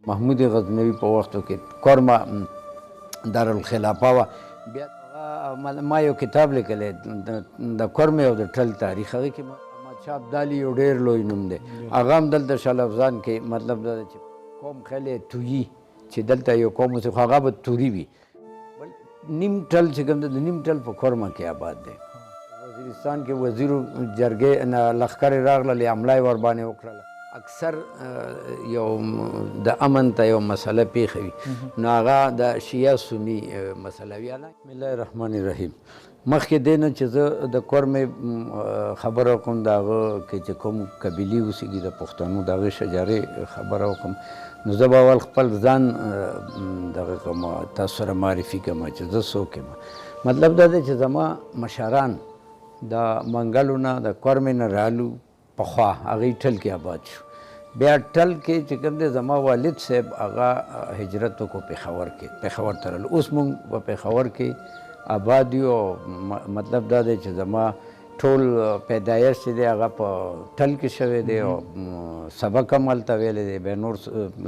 محمود غزنوي په وختو کې کورما دارالخلافه وه. بیا ما یو کتاب لیکلی د کورمې او د ټل تاریخ، هغې کې احمدشاه ابدالي یو ډېر لوی نوم دی. هغه هم دلته شال افزان کې مطلب دا دی چې قوم خیلی تویي، چې دلته یو قوم اوسي خو هغه به توري وي. نیم ټل چې کوم دی د نیم ټل په کورمه کې آباد دی. وزیرستان کې وزیرو جرګې لښکرې راغللې، حمله یې ورباندې وکړله. اکثر یو د امن ته یو مسله پیښه وي، نو هغه د شیعه سني مسله وي. بسم الله الرحمن الرحیم. مخکې دی نه چې زه د کورمې خبره وکړم، د هغه کې چې کوم قبیلې اوسېږي د پښتنو د هغې شجرې خبره وکړم، نو زه به اول خپل ځان دغه کوم تاسو سره معرفي کړم چې زه څوک یم. مطلب دا دی چې زما مشران د منګلو نه د کورمې نه رالو پخوا، هغې ټل کې آباد شو. بیا ټل کې چې کوم دی زما والد صاحب هغه هجرت وکړو پېښور کې، پېښور ته رالو. اوس مونږ په پېښور کې آباد یو. مطلب دا دی چې زما ټول پیدایش چې دی هغه په ټل کې شوی دی، او سبق هم هلته ویلی دی. بیا نور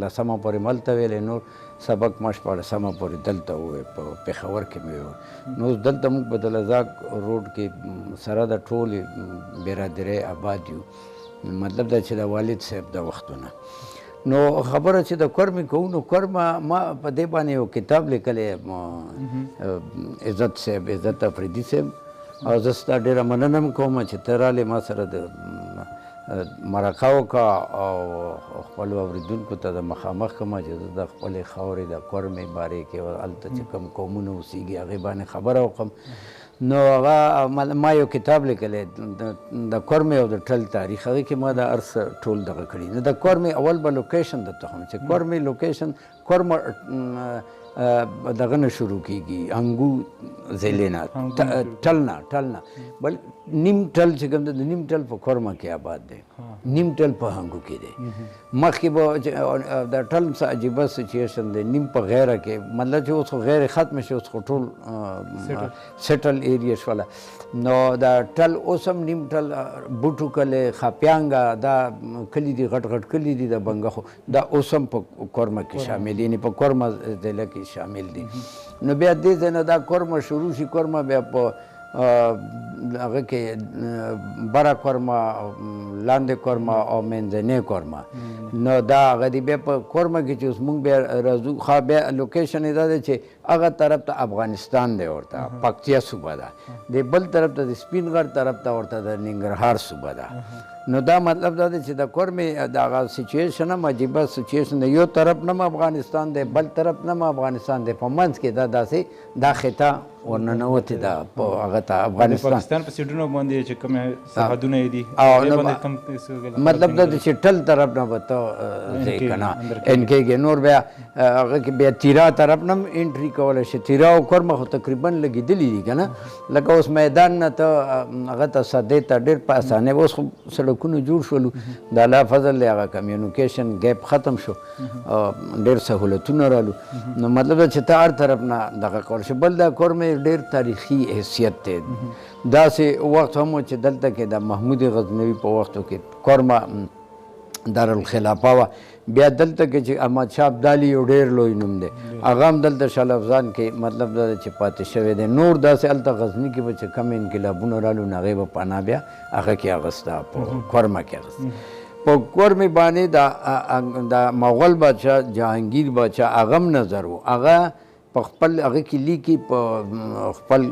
لسمه پورې م هلته ویلی، نور سبق ما شپاړسمه پورې دلته ووی، په پېښور کې مې ووی. نو اوس دلته موږ په دلزاک روډ کې سره د ټولې برادرۍ آباد یو. مطلب دا چې د والد صاحب د وختونه. نو خبره چې د کورمې کوو، نو کورمه ما په دې باندې یو کتاب لیکلی عزت صاحب، عزت افریدي صاحب، او زه ستا ډېره مننه هم کوم چې ته رالې ما سره د مرکه وکړه او خپلو اورېدونکو ته د مخامخ کړمه چې زه د خپلې خاورې د کورمې بارې کې هلته چې کوم قومونه اوسېږي هغې باندې خبره وکړم. نو هغه ما یو کتاب لیکلی د کورمې او د ټل تاریخ، هغې کې ما دا هر څه ټول دغه کړي. نو د کورمې اول به لوکیشن درته ښیم چې کورمې لوکیشن کورمه دغه نه شروع کېږي، انګو ضلع نه، ټل نه، بل نیم ټل چې کوم دی د نیم ټل په کورمه کې آباد دی، نیم ټل په هنګو کې دی. مخکې به د ټل څه عجیبه سچویشن دی، نیم په غیره کې، مطلب چې اوس خو غیر ختمه شي، اوس خو ټول سیټل ایریا شوله. نو دا ټل اوس هم نیم ټل، بوټو کلی، خاپیانګه، دا کلي دي، غټ غټ کلي دي د بنګښو، دا اوس هم په کورمه کې شامل دي، یعنې په کورمه ضلع کې شامل دي. نو بیا دې ځای نه دا کورمه شروع شي. کورمه بیا په هغه کې بره کورمه، لاندې کورمه او منځنۍ کورمه. نو دا هغه دی. بیا په کورمه کې چې اوس مونږ بیا راځو، ښه بیا لوکیشن یې دا دی چې هغه طرف ته افغانستان دی، ورته پکتیا صوبه ده، د بل طرف ته د سپین غر طرف ته ورته د ننګرهار صوبه ده. نو دا مطلب دا دی چې د کورمې د هغه سچویشن هم عجیبه سچویشن دی، یو طرف نه افغانستان دی، بل طرف نه افغانستان دی، په منځ کې دا داسې دا خطه ورننوتې ده په هغه ته افغانستان. پاکستان په سیټونو باندې چې کوم سرحدونه یې دي، مطلب دا دی چې ټل طرف نه به ته ځې که نه انکېږې. نور بیا هغه کې بیا تیرا طرف نه هم انټري کولی شي. تیرا او کورمه خو تقریبا لګېدلي دي که نه، لکه اوس میدان نه ته هغه ته سدې ته ډېر په اسانۍ. اوس خو سړکونه جوړ شولو، د الله فضل دی، هغه کمیونیکیشن ګیپ ختم شو، ډېر سهولتونه رالو. نو مطلب دا چې ته هر طرف نه دغه کولی شي. بل دا کورمې ډېر تاریخي حیثیت دی. داسې وخت هم و چې دلته کې د محمود غزنوي په وختو کې کورمه دارالخلافه وه. بیا دلته کې چې احمدشاه ابدالي یو ډېر لوی نوم دی، هغه هم دلته شال افزان کې مطلب دا دی چې پاتې شوی دی. نور داسې هلته غزني کې به چې کم انقلابونه رالو، نو هغې به پناه بیا هغه کې اخېسته، په کورمه کې اخېسته. په کورمې باندې د مغل بادشاه جهانګیر بادشاه هغه هم نظر و، هغه په خپل هغه کې لیکي، په خپل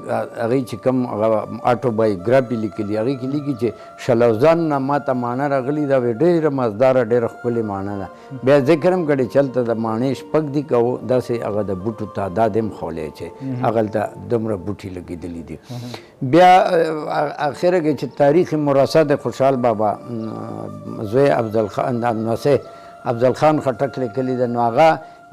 هغې چې کوم هغه اټوبایوګرافي لیکلي، هغې کې لیکي چې شلوزان نه ماته ماڼه راغلې ده، ډېره مزداره، ډېره ښکلې ماڼه ده. بیا ذکر هم کړی چې هلته د ماڼۍ شپږ دي، که داسې هغه د بوټو تعداد هم ښولی چې هغه هلته دومره بوټي لګېدلي دي. بیا اخره کې چې تاریخ مرصع د خوشحال بابا زوی افضلخان نوسی افضلخان خټک لیکلي ده. نو هغه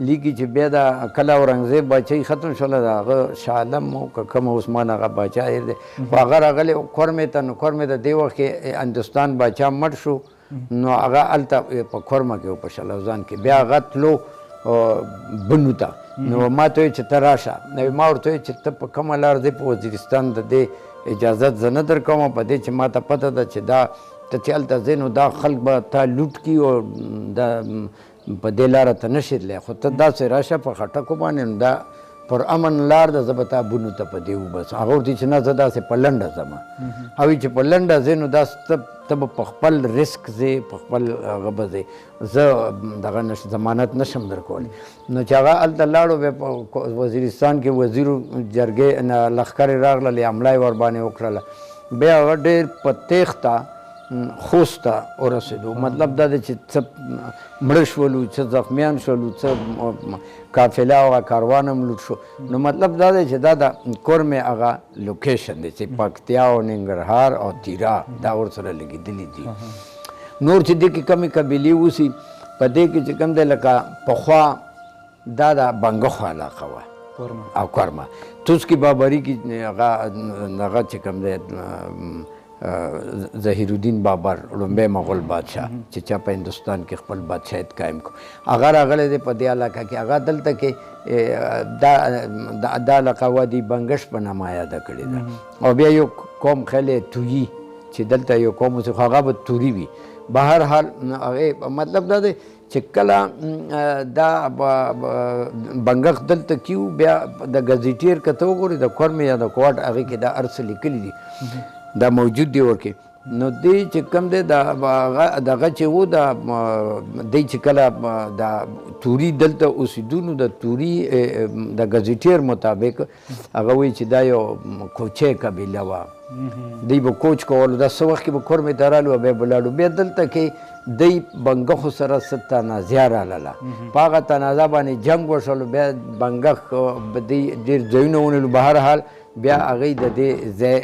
لیکي چې بیا د کله اورنګزیب باچایي ختم شوله، د هغه شاه عالم و که کوم عثمان هغه باچا هېر دی، خو هغه راغلی کورمې ته. نو کورمې د دې وخت کې هندوستان باچا مړ شو، نو هغه هلته په کورمه کې و، په شلوزان کې. بیا هغه تلو بنو ته. نو ما ته وایي چې ته راشه. نو ما ورته وایي چې ته په کومه لار ځې؟ په وزیرستان د دې اجازت زه نه در کوم، په دې چې ما ته پته ده چې دا ته چې هلته ځې نو دا خلک به تا لوټ کړي او د په دې لاره ته نشي تللی خو ته داسې راشه په خټکو باندې نو دا پر امن لار ده زه به تا بونو ته په دې وبس هغه ورته چې نه زه داسې په لنډه ځم هغوی چې په لنډه ځې نو دا ته به په خپل رسک ځې په خپل هغه به ځې زه دغه ضمانت نشم درکولی نو چې هغه هلته لاړو بیا په وزیرستان کې وزیرو جرګې لښکرې راغللې حمله یې ورباندې وکړله بیا هغه ډېر په تیښته خوست ته ورسېدو مطلب دا دی چې څه مړه شولو څه زخمیان شولو څه قافله او کاروان هم لوټ شو نو مطلب دا دی چې دا د کورمې هغه لوکیشن دی چې پکتیا او ننګرهار او تیرا دا ورسره لګېدلي دي نور چې دې کې کمې قبیلې اوسي په دې کې چې کوم دی لکه پخوا دا د بنګښو علاقه وه او کورمه توسکي بابري کې هغه چې کوم دی ظهیرالدین بابر لومبی مغول بادشاه چې چا په هندوستان کې خپل بادشاهیت قایم کړو هغه راغلی دی په دې علاقه کې هغه دلته کې دا علاقه وادي بنګش په نامه یاده کړې ده او بیا یو قوم خیلی تویي چې دلته یو قوم اوسي خو هغه به توري وي بهر حال هغې مطلب دا دی چې کله دا بنګښ دلته کیو بیا د ګزیټیر که ته وګورې د کورمې یا د کوټ هغې کې دا هر څه لیکلي دي دا موجود دی ورکې نو دی چې کوم دی دغه چې و دی چې کله د توري دلته اوسېدو نو د توري د ګزیټیر مطابق هغه وایي چې دا یو کوچی قبیله وه دی به کوچ کولو دا څه وخت کې به کورمې ته رالو بیا به لاړو بیا دلته کې دی بنګښو سره څه تنازع راغله په هغه تنازع باندې جنګ وشولو بیا بنګښ دی ډېر ځایونه ونیولو بهر حال بیا هغوی د دې ځای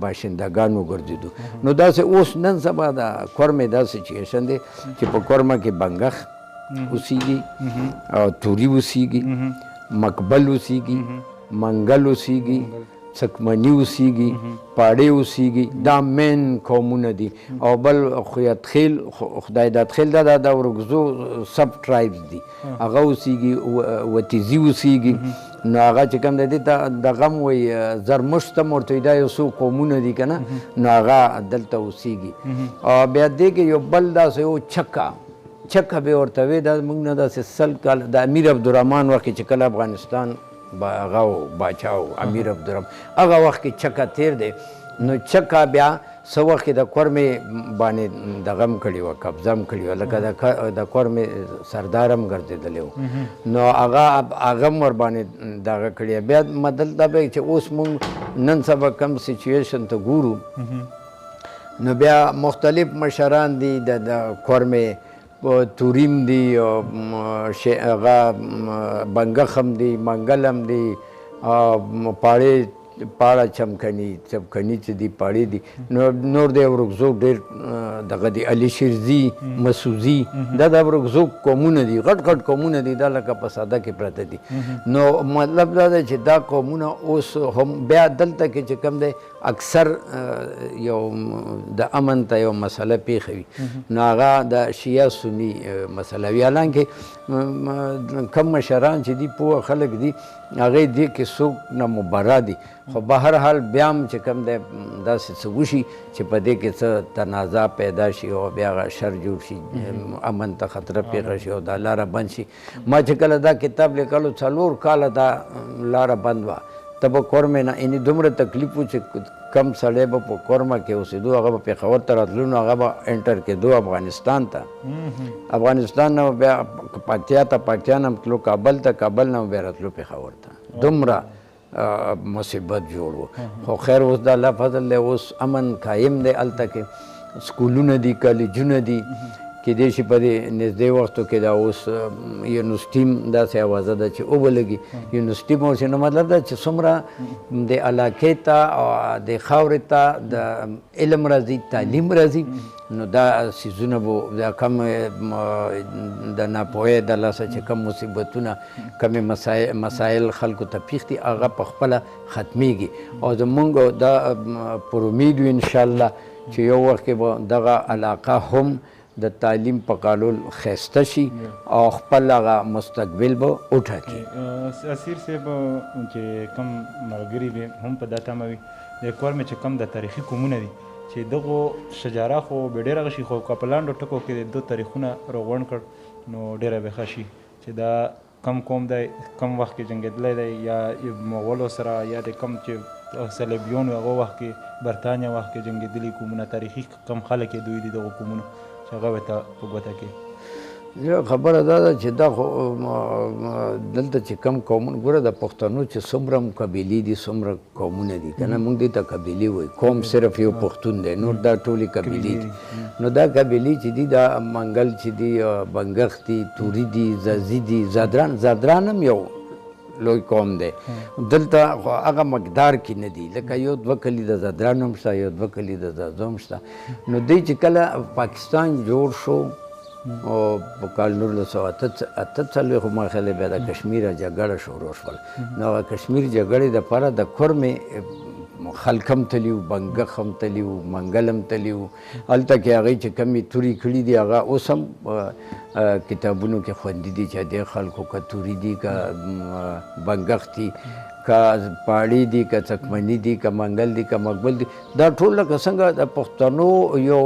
باشندګان وګرځېدو نو داسې اوس نن سبا د کورمې دا سچویشن دی چې په کورمه کې بنګښ اوسیږي او توري اوسیږي مقبل اوسیږي منګل اوسیږي څکمني اوسیږي پاړې اوسیږي دا مین قومونه دي او بل خویتخیل خدای دادخیل دا د ورګزو سب ټرایبز دي هغه اوسیږي وتیزي اوسیږي نو هغه چې کوم دی دې ته دغه هم وایي زرمشت هم ورته وایي دا یو څو قومونه دي که نه نو هغه دلته اوسیږي او بیا دې کې یو بل داسې یو چکه به ورته وایي دا موږ نه داسې سل کاله د امیر عبدالرحمن وخت کې چې کله افغانستان هغه باچا و امیر عبدالرحمن هغه وخت کې چکه تیر دی نو چکه بیا څه وخت کې د کورمې باندې دغه هم کړې وه قبضه هم کړې وه لکه د کورمې سردار هم ګرځېدلی و نو هغه هم ورباندې دغه کړې بیا مطلب دا به چې اوس موږ نن سبا کم سچویشن ته ګورو نو بیا مختلف مشران دي د کورمې توریم دی هغه بنګښ هم دی منګل هم دی پاړه چمکني چې دی پاړې دي نور د ورګزو ډېر دغه دی علي شیرزي مسوزي دا د ورګزو قومونه دي غټ غټ قومونه دي دا لکه په ساده کې پراته دي نو مطلب دا دی چې دا قومونه اوس هم بیا دلته کې چې کوم دی اکثر یو د امن ته یو مسله پیښه وي نو هغه د شیعه سني مسله وي حالانکې کم مشران چې دي پوه خلک دي هغې دې کې څوک نه مبرا دي خو بهر حال بیا هم چې کوم دی داسې څه وشي چې په دې کې څه تنازع پیدا شي او بیا هغه شر جوړ شي امن ته خطره پیښه شي او دا لاره بند شي ما چې کله دا کتاب لیکلو 4 کاله دا لاره بند وه ته به کورمې نه یعنې دومره تکلیف و چې کم سړی به په کورمه کې اوسېدو هغه به پېښور ته راتلو نو هغه به انټر کېدو افغانستان ته افغانستان نه بیا پکتیا ته پکتیا نه تلو کابل ته کابل نه بیا راتلو پېښور ته دومره مصیبت جوړ و خو خیر اوس د الله فضل دی اوس امن قایم دی هلته کې سکولونه دي کالجونه دي کېدای شي په دې نږدې وختو کې دا اوس یونیورسټي هم داسې اوازه ده چې اوبه لګي یونیورسټي به اوسي نو مطلب دا چې څومره د علاقې ته او د خاورې ته د علم راځي تعلیم راځي نو دا څیزونه به دا کم د ناپوهۍ د لاسه چې کم مصیبتونه کمې مسایل خلکو ته پیښ دي هغه په خپله ختمیږي او زمونږ دا پر امید وي انشاءالله چې یو وخت کې به دغه علاقه هم د تعلیم په قانون ښایسته شي او خپل هغه مستقبل به وټاکي اسیر صاحب چې کوم ملګري به هم په دا تمه وي د کورمې چې کوم د تاریخي قومونه دي چې دغو شجاره خو به ډېر هغه شي خو که په لاندو ټکو کې د دو تاریخونه راغونډ کړ نو ډېره به ښه شي چې دا کم قوم دی کم وخت کې جنګېدلی دی یا مغولو سره یا د کم چې صلیبیون هغه وخت کې برطانیه وخت کې جنګېدلي قومونه تاریخي کم خلک یې دوی دي دغو قومونو چې هغه به ته په ګوته کې خبره دا ده چې دا خو دلته چې کم قومونه ګوره د پښتنو چې څومره قبیلې دي څومره قومونه دي که نه موږ دې ته قبیلې وایو قوم صرف یو پښتون دی نور دا ټولې قبیلې دي نو دا قبیلې چې دي دا منګل چې دي بنګښ دي توري دي زازي دي زادران هم یو لوی قوم دی دلته خو هغه مقدار کې نه دي لکه یو دوه کلي د زادران هم شته یو دوه کلي د زازو هم شته نو دوی چې کله پاکستان جوړ شو او په کال 1948 خو ما خیال بیا د کشمیر جګړه شروع شول نو هغه کشمیر جګړې دپاره د کورمې خلک هم تلي وو بنګښ هم تلي وو منګل هم تلي وو هلته کې هغوی چې کمې تورې کړي دي هغه اوس هم کتابونو کې خوندي دي چې دې خلکو که توري دي که بنګښ دي که پاړي دي که څکمني دي که منګل دي که مقبل دي دا ټول لکه څنګه د پښتنو یو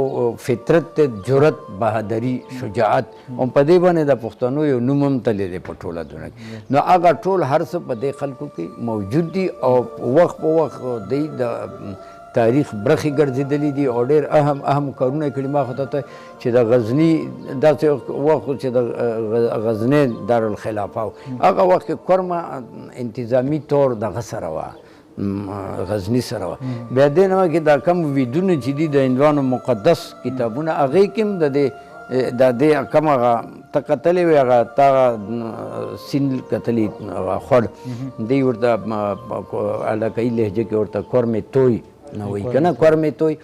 فطرت دی جرأت بهادري شجاعت او په دې باندې د پښتنو یو نوم هم تللی دی په ټوله دنیا کې نو هغه ټول هر څه په دې خلکو کې موجود دي او وخت په وخت دوی د تاریخ برخې ګرځېدلي دي او ډېر اهم کارونه یې کړي ما خو ته چې د غزني داسې وخت چې د غزني دارالخلافه و هغه وخت کې کورمه انتظامي طور دغه سره وه غزني سره وه بیا دې نه کې دا کم ویدونه چې دي د هندوانو مقدس کتابونه هغې کې هم د دې کم هغه ته کتلې وې هغه تا سیند کتلې هغه خوړ دوی ورته علاقایي لهجه کې ورته کورمې توی نه وایي که نه کورمې توی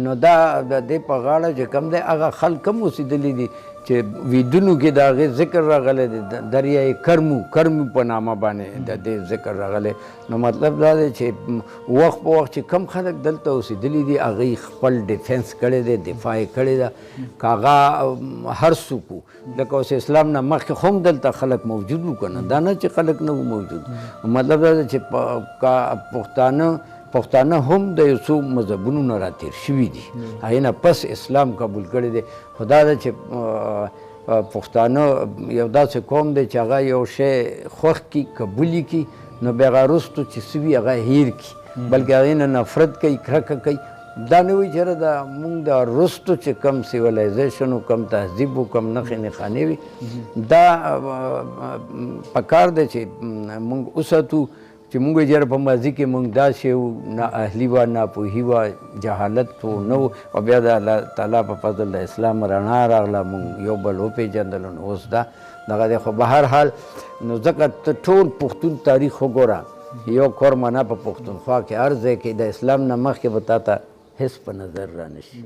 نو دا د دې په غاړه چې کوم دی هغه خلک هم اوسېدلي دي چې ویدونو کې د هغې ذکر راغلی دی دریای کرمو په نامه باندې د دې ذکر راغلی نو مطلب دا دی چې وخت په وخت چې کم خلک دلته اوسېدلي دي هغوی خپل ډیفینس کړی دی دفاع یې کړې ده که هغه هر څوک وو لکه اوس اسلام نه مخکې خو هم دلته خلک موجود وو که نه دا نه چې خلک نه وو موجود مطلب دا دی چې پښتانه هم د یو څو مذهبونو نه راتېر شوي دي هغې نه پس اسلام قبول کړی دی خو دا ده چې پښتانه یو داسې قوم دی چې هغه یو شی خوښ کړي قبول کړي نو بیا هغه وروستو چې څه وي هغه هیر کړي بلکې هغې نه نفرت کوي کرکه کوي دا نه وایي چېرې د مونږ د وروستو چې کم سیویلایزیشن و کم تهذیب و کم نښې نښانې وي دا پکار دی چې مونږ وساتو چې مونږ یې جره په ماضي کې مونږ داسې وو نه اهلي وه ناپوهي وه جهالت و نه و او بیا د الله تعالی په فضل د اسلام رڼا راغله مونږ یو بل وپېژندلو نو اوس دا دغه دی خو به هر حال نو ځکه ته ټول پښتون تاریخ وګوره یو کورمه نه په پښتونخوا کې هر ځای کې د اسلام نه مخکې به تا ته هېڅ په نظر را نه شي